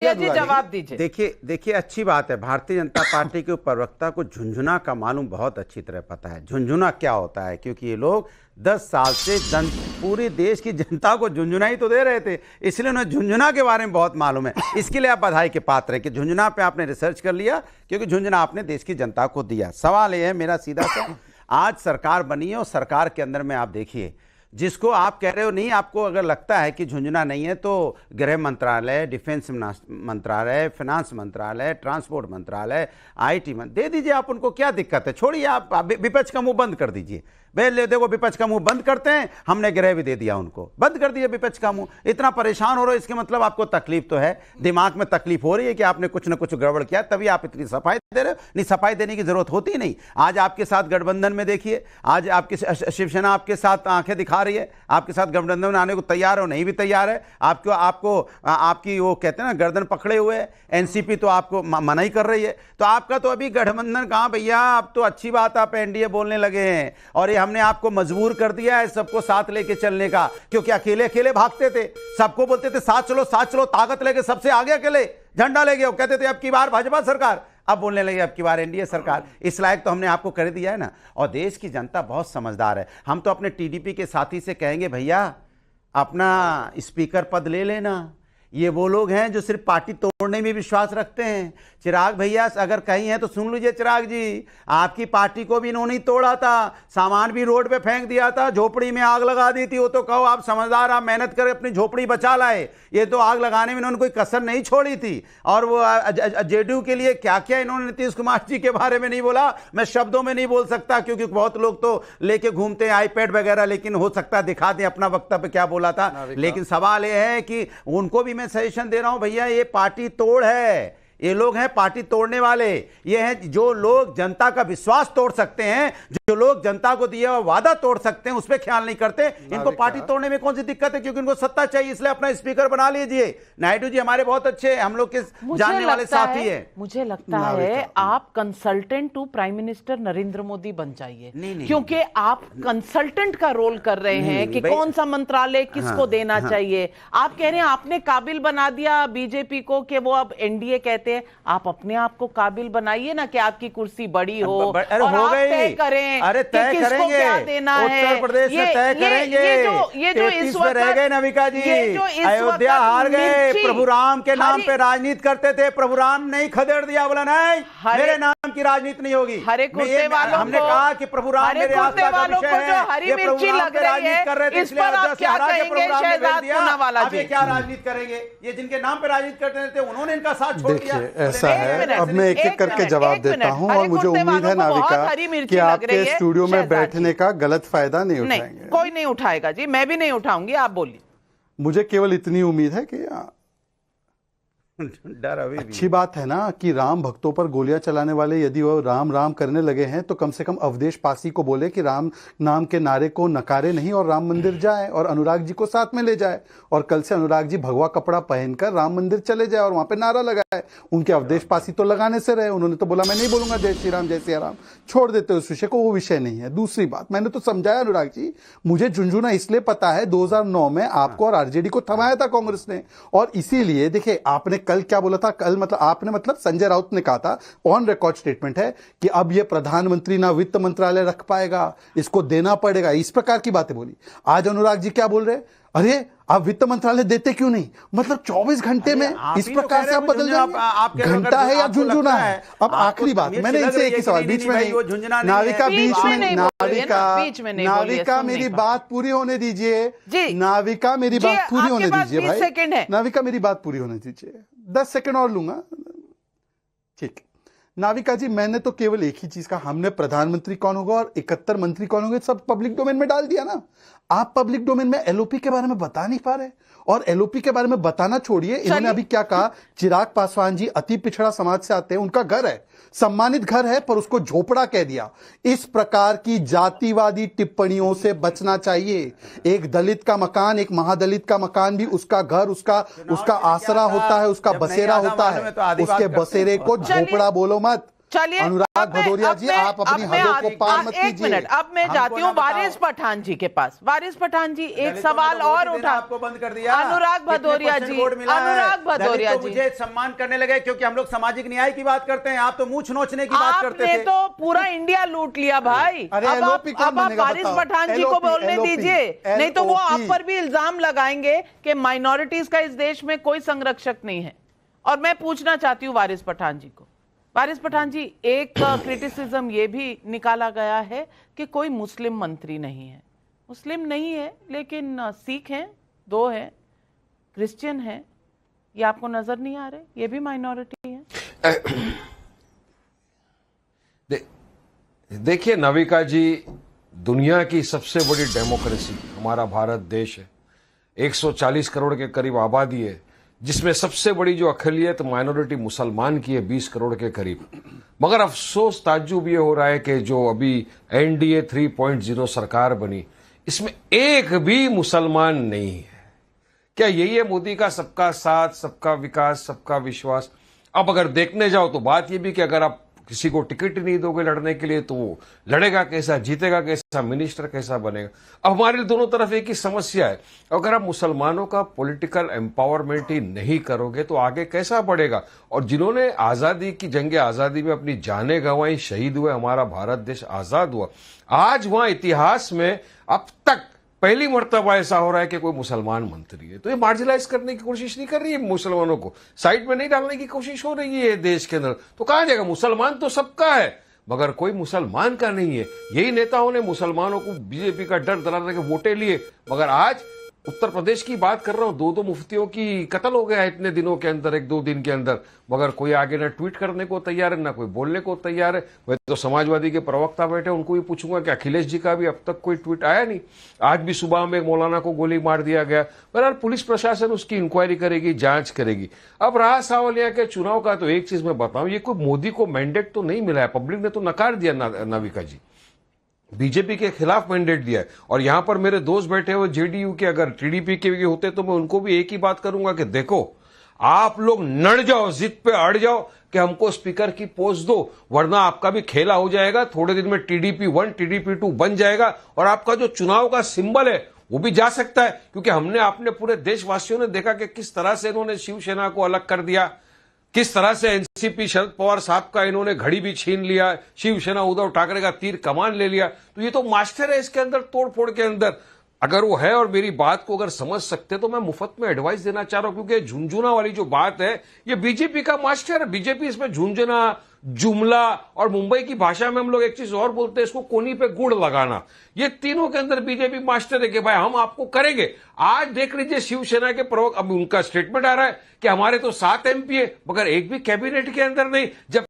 जी जवाब दीजिए। देखिए अच्छी बात है, भारतीय जनता पार्टी के प्रवक्ता को झुंझुना का मालूम बहुत अच्छी तरह पता है झुंझुना क्या होता है, क्योंकि ये लोग 10 साल से पूरे देश की जनता को झुंझुना ही तो दे रहे थे, इसलिए उन्हें झुंझुना के बारे में बहुत मालूम है। इसके लिए आप बधाई के पात्र हैं कि झुंझुना पे आपने रिसर्च कर लिया, क्योंकि झुंझुना आपने देश की जनता को दिया। सवाल ये है मेरा सीधा सा, आज सरकार बनी है और सरकार के अंदर में आप देखिए, जिसको आप कह रहे हो नहीं, आपको अगर लगता है कि झुंझुना नहीं है तो गृह मंत्रालय, डिफेंस मंत्रालय, फाइनेंस मंत्रालय, ट्रांसपोर्ट मंत्रालय, आईटी मंत्रालय दे दीजिए। आप उनको क्या दिक्कत है, छोड़िए, आप विपक्ष का मुंह बंद कर दीजिए। ले देखो विपक्ष का मुंह बंद करते हैं, हमने गृह भी दे दिया उनको, बंद कर दिया विपक्ष का मुंह। इतना परेशान हो रहे हो, इसके मतलब आपको तकलीफ तो है, दिमाग में तकलीफ हो रही है कि आपने कुछ ना कुछ गड़बड़ किया, तभी आप इतनी सफाई दे रहे हो। नहीं, सफाई देने की जरूरत होती ही नहीं। आज आपके साथ गठबंधन में देखिए, आज आपकी शिवसेना आपके साथ आंखें दिखा रही है, आपके साथ गठबंधन में आने को तैयार हो, नहीं भी तैयार है। आपको आपकी वो कहते हैं ना गर्दन पकड़े हुए, एनसीपी तो आपको मना ही कर रही है। तो आपका तो अभी गठबंधन कहाँ भैया, अब तो अच्छी बात आप एनडीए बोलने लगे हैं, और ये हमने आपको मजबूर कर दिया है सबको साथ लेके चलने का, क्योंकि अकेले अकेले भागते थे, सबको बोलते थे साथ चलो साथ चलो, ताकत लेके सबसे आगे अकेले झंडा लेके वो कहते थे अब की बार भाजपा सरकार, अब बोलने लगे अब की बार एनडीए सरकार। इस लायक तो हमने आपको कर दिया है ना। और देश की जनता बहुत समझदार है। हम तो अपने टीडीपी के साथी से कहेंगे भैया अपना स्पीकर पद ले लेना। ये वो लोग हैं जो सिर्फ पार्टी तोड़ने में विश्वास रखते हैं। चिराग भैया अगर कहीं हैं तो सुन लीजिए, चिराग जी आपकी पार्टी को भी इन्होंने तोड़ा था, सामान भी रोड पे फेंक दिया था, झोपड़ी में आग लगा दी थी। वो तो कहो आप समझदार, आप मेहनत कर अपनी झोपड़ी बचा लाए, ये तो आग लगाने में इन्होंने कोई कसर नहीं छोड़ी थी। और वो जेडीयू के लिए क्या क्या इन्होंने नीतीश कुमार जी के बारे में नहीं बोला, मैं शब्दों में नहीं बोल सकता, क्योंकि बहुत लोग तो लेके घूमते हैं आईपैड वगैरह, लेकिन हो सकता है दिखा दें अपना वक्तव्य क्या बोला था। लेकिन सवाल यह है कि उनको भी मैं सजेशन दे रहा हूं, भैया ये पार्टी तोड़ है, ये लोग हैं पार्टी तोड़ने वाले। ये हैं जो लोग जनता का विश्वास तोड़ सकते हैं, जो लोग जनता को दिया हुआ वादा तोड़ सकते हैं, उस पर ख्याल नहीं करते। इनको पार्टी तोड़ने में कौन सी दिक्कत है, क्योंकि इनको सत्ता चाहिए, इसलिए अपना स्पीकर बना लीजिए। नायडू जी हमारे बहुत अच्छे हम लोग के जानने वाले साथी है। मुझे लगता है आप consultant to prime minister Narendra Modi बन जाइए, क्योंकि आप कंसल्टेंट का रोल कर रहे हैं कि कौन सा मंत्रालय किसको देना चाहिए। आप कह रहे हैं आपने काबिल बना दिया बीजेपी को कि वो अब एनडीए कहते हैं, आप अपने आप को काबिल बनाइए ना कि आपकी कुर्सी बड़ी हो और आप तय करें। अरे तय करेंगे, क्या देना है, उत्तर प्रदेश में तय करेंगे। ये जो इस वक्त रह गए नविका जी, अयोध्या हार गए, प्रभु राम के नाम पे राजनीति करते थे, प्रभु राम नहीं खदेड़ दिया, बोला नहीं मेरे नाम की राजनीति नहीं होगी। हमने कहा कि प्रभु राम मेरे आस्था का विषय है, ये प्रभु राम पे राजनीति कर रहे थे, इसलिए अयोध्या से हरा के प्रभु राम ने भेज दिया। अब ये क्या राजनीति करेंगे, ये जिनके नाम पे राजनीति करते थे उन्होंने इनका साथ छोड़ दिया। ऐसा है, अब मैं एक एक करके जवाब देता हूं, और मुझे उम्मीद है नाविका कि आपके स्टूडियो में बैठने का गलत फायदा नहीं उठाएंगे। कोई नहीं उठाएगा जी, मैं भी नहीं उठाऊंगी, आप बोलिए। मुझे केवल इतनी उम्मीद है कि डर अभी अच्छी बात है ना कि राम भक्तों पर गोलियां चलाने वाले यदि वो राम राम करने लगे हैं तो कम से कम अवधेश पासी को बोले कि राम नाम के नारे को नकारे नहीं और राम मंदिर जाए और अनुराग जी को साथ में ले जाए, और कल से अनुराग जी भगवा कपड़ा पहनकर राम मंदिर चले जाए और वहां पे नारा लगाए। उनके अवधेश पासी तो लगाने से रहे, उन्होंने तो बोला मैं नहीं बोलूंगा जय श्री राम जय सिया राम, छोड़ देते उस विषय को, वो विषय नहीं है। दूसरी बात, मैंने तो समझाया अनुराग जी, मुझे झुंझुना इसलिए पता है 2009 में आपको और आरजेडी को थमाया था कांग्रेस ने, और इसीलिए देखिए आपने कल क्या बोला था, कल मतलब आपने मतलब संजय राउत ने कहा था, ऑन रिकॉर्ड स्टेटमेंट है कि अब ये प्रधानमंत्री ना वित्त मंत्रालय रख पाएगा, इसको देना पड़ेगा, इस प्रकार की बातें बोली। आज अनुराग जी क्या बोल रहे हैं, अरे आप वित्त मंत्रालय देते क्यों नहीं, मतलब 24 घंटे में इस प्रकार से आप बदल जाएंगे। घंटा है या झुंझुना है। अब आखिरी बात, मैंने इनसे एक ही सवाल, बीच में नहीं नाविका, बीच में नाविका मेरी बात पूरी होने दीजिए, नाविका मेरी बात पूरी होने दीजिए भाई, नाविका मेरी बात पूरी होने दीजिए, 10 सेकंड और लूंगा, ठीक। नाविका जी मैंने तो केवल एक ही चीज कहा, हमने प्रधानमंत्री कौन होगा और 71 मंत्री कौन होंगे सब पब्लिक डोमेन में डाल दिया ना। आप पब्लिक डोमेन में एलओपी के बारे में बता नहीं पा रहे, और एलओपी के बारे में बताना छोड़िए, इन्होंने अभी क्या कहा, चिराग पासवान जी अति पिछड़ा समाज से आते हैं, उनका घर है, सम्मानित घर है, पर उसको झोपड़ा कह दिया। इस प्रकार की जातिवादी टिप्पणियों से बचना चाहिए। एक दलित का मकान, एक महादलित का मकान भी उसका घर, उसका आसरा होता है, उसका बसेरा होता है, उसके बसेरे को झोपड़ा बोलो मत। चलिए अनुराग भदौरिया जी, आप अपनी हदों को पार मत एक कीजिए। मिनट, अब मैं जाती हूँ वारिस पठान जी के पास। वारिस पठान जी, एक सवाल और उठा, आपको बंद कर दिया। अनुराग भदौरिया जी, अनुराग भदौरिया जी, मुझे सम्मान करने लगे क्योंकि हम लोग सामाजिक न्याय की बात करते हैं, आप तो मुंह नोचने की बात करते थे। आपने तो पूरा इंडिया लूट लिया भाई। अरे अब LOP कौन आप बनेगा वारिस बताओ? पठान जी को बोलने LOP, दीजिए, नहीं तो वो आप LOP। पर भी इल्जाम लगाएंगे कि माइनॉरिटीज का इस देश में कोई संरक्षक नहीं है। और मैं पूछना चाहती हूँ वारिस पठान जी को, वारिस पठान जी, एक क्रिटिसिज्म ये भी निकाला गया है कि कोई मुस्लिम मंत्री नहीं है। मुस्लिम नहीं है लेकिन सिख हैं, 2 हैं, क्रिश्चियन हैं, ये आपको नजर नहीं आ रहे? ये भी माइनॉरिटी है। देखिए नविका जी, दुनिया की सबसे बड़ी डेमोक्रेसी हमारा भारत देश है। 140 करोड़ के करीब आबादी है, जिसमें सबसे बड़ी जो अक़लियत माइनॉरिटी मुसलमान की है 20 करोड़ के करीब। मगर अफसोस ताज्जुब ये हो रहा है कि जो अभी NDA 3.0 सरकार बनी, इसमें एक भी मुसलमान नहीं है। क्या यही है मोदी का सबका साथ, सबका विकास, सबका विश्वास? अब अगर देखने जाओ तो बात यह भी कि अगर आप किसी को टिकट ही नहीं दोगे लड़ने के लिए तो वो लड़ेगा कैसा, जीतेगा कैसा, मिनिस्टर कैसा बनेगा? अब हमारे लिए दोनों तरफ एक ही समस्या है। अगर आप मुसलमानों का पॉलिटिकल एम्पावरमेंट ही नहीं करोगे तो आगे कैसा बढ़ेगा? और जिन्होंने आजादी की जंग आजादी में अपनी जानें गंवाई, शहीद हुए, हमारा भारत देश आजाद हुआ, आज वहां इतिहास में अब तक पहली मर्तबा ऐसा हो रहा है कि कोई मुसलमान मंत्री है। तो ये मार्जिनलाइज करने की कोशिश नहीं कर रही है, मुसलमानों को साइड में नहीं डालने की कोशिश हो रही है देश के अंदर। तो कहां जाएगा? मुसलमान तो सबका है मगर कोई मुसलमान का नहीं है। यही नेताओं ने मुसलमानों को बीजेपी का डर दिलाने के वोटें लिए, मगर आज उत्तर प्रदेश की बात कर रहा हूं, 2 मुफ्तियों की कत्ल हो गया इतने दिनों के अंदर, 1-2 दिन के अंदर, मगर कोई आगे ना ट्वीट करने को तैयार है ना कोई बोलने को तैयार है। मैं तो समाजवादी के प्रवक्ता बैठे, उनको भी पूछूंगा कि अखिलेश जी का भी अब तक कोई ट्वीट आया नहीं। आज भी सुबह में एक मौलाना को गोली मार दिया गया। बहरहाल पुलिस प्रशासन उसकी इंक्वायरी करेगी, जांच करेगी। अब रहा सावलिया के चुनाव का, तो एक चीज मैं बताऊं, ये कोई मोदी को मैंडेट तो नहीं मिला है, पब्लिक ने तो नकार दिया नाविका जी, बीजेपी के खिलाफ मैंडेट दिया है। और यहां पर मेरे दोस्त बैठे हुए जेडीयू के, अगर टीडीपी के भी होते तो मैं उनको भी एक ही बात करूंगा कि देखो, आप लोग नड़ जाओ, जिद पे अड़ जाओ कि हमको स्पीकर की पोस्ट दो, वरना आपका भी खेला हो जाएगा। थोड़े दिन में TDP 1 TDP 2 बन जाएगा और आपका जो चुनाव का सिंबल है वो भी जा सकता है। क्योंकि हमने अपने पूरे देशवासियों ने देखा कि किस तरह से इन्होंने शिवसेना को अलग कर दिया, किस तरह से एनसीपी शरद पवार साहब का इन्होंने घड़ी भी छीन लिया, शिवसेना उद्धव ठाकरे का तीर कमान ले लिया। तो ये तो मास्टर है इसके अंदर, तोड़ फोड़ के अंदर। अगर वो है और मेरी बात को अगर समझ सकते तो मैं मुफ्त में एडवाइस देना चाह रहा हूं, क्योंकि झुंझुना वाली जो बात है ये बीजेपी का मास्टर है। बीजेपी इसमें झुंझुना, जुमला और मुंबई की भाषा में हम लोग एक चीज और बोलते हैं, इसको कोनी पे गुड़ लगाना, ये तीनों के अंदर बीजेपी मास्टर है कि भाई हम आपको करेंगे। आज देख लीजिए शिवसेना के प्रवक्ता, अब उनका स्टेटमेंट आ रहा है कि हमारे तो 7 MP है मगर एक भी कैबिनेट के अंदर नहीं। जब